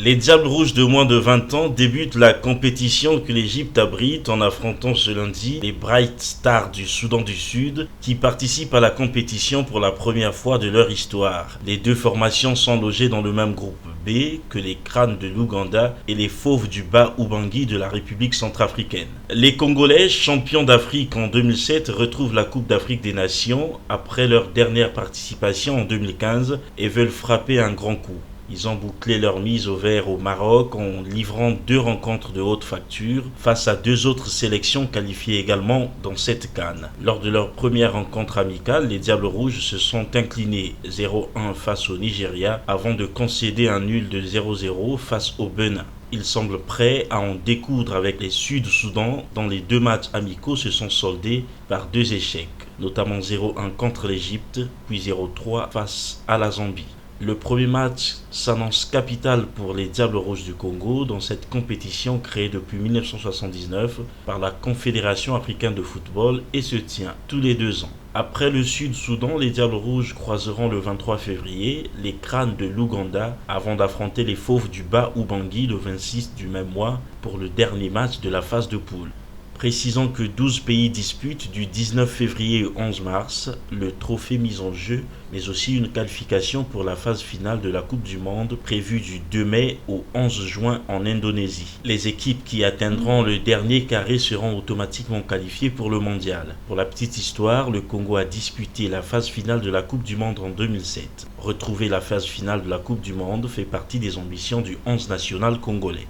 Les Diables Rouges de moins de 20 ans débutent la compétition que l'Égypte abrite en affrontant ce lundi les Bright Stars du Soudan du Sud qui participent à la compétition pour la première fois de leur histoire. Les deux formations sont logées dans le même groupe B que les Crânes de l'Ouganda et les Fauves du Bas-Ubangi de la République centrafricaine. Les Congolais, champions d'Afrique en 2007, retrouvent la Coupe d'Afrique des Nations après leur dernière participation en 2015 et veulent frapper un grand coup. Ils ont bouclé leur mise au vert au Maroc en livrant 2 rencontres de haute facture face à 2 autres sélections qualifiées également dans cette CAN. Lors de leur première rencontre amicale, les Diables Rouges se sont inclinés 0-1 face au Nigeria avant de concéder un nul de 0-0 face au Bénin. Ils semblent prêts à en découdre avec les Sud-Soudan dont les 2 matchs amicaux se sont soldés par 2 échecs, notamment 0-1 contre l'Égypte puis 0-3 face à la Zambie. Le premier match s'annonce capital pour les Diables Rouges du Congo dans cette compétition créée depuis 1979 par la Confédération africaine de football et se tient tous les 2 ans. Après le Sud-Soudan, les Diables Rouges croiseront le 23 février les Crânes de l'Ouganda avant d'affronter les Fauves du Bas-Ubangi le 26 du même mois pour le dernier match de la phase de poule. Précisons que 12 pays disputent du 19 février au 11 mars le trophée mis en jeu, mais aussi une qualification pour la phase finale de la Coupe du Monde prévue du 2 mai au 11 juin en Indonésie. Les équipes qui atteindront le dernier carré seront automatiquement qualifiées pour le mondial. Pour la petite histoire, le Congo a disputé la phase finale de la Coupe du Monde en 2007. Retrouver la phase finale de la Coupe du Monde fait partie des ambitions du 11 national congolais.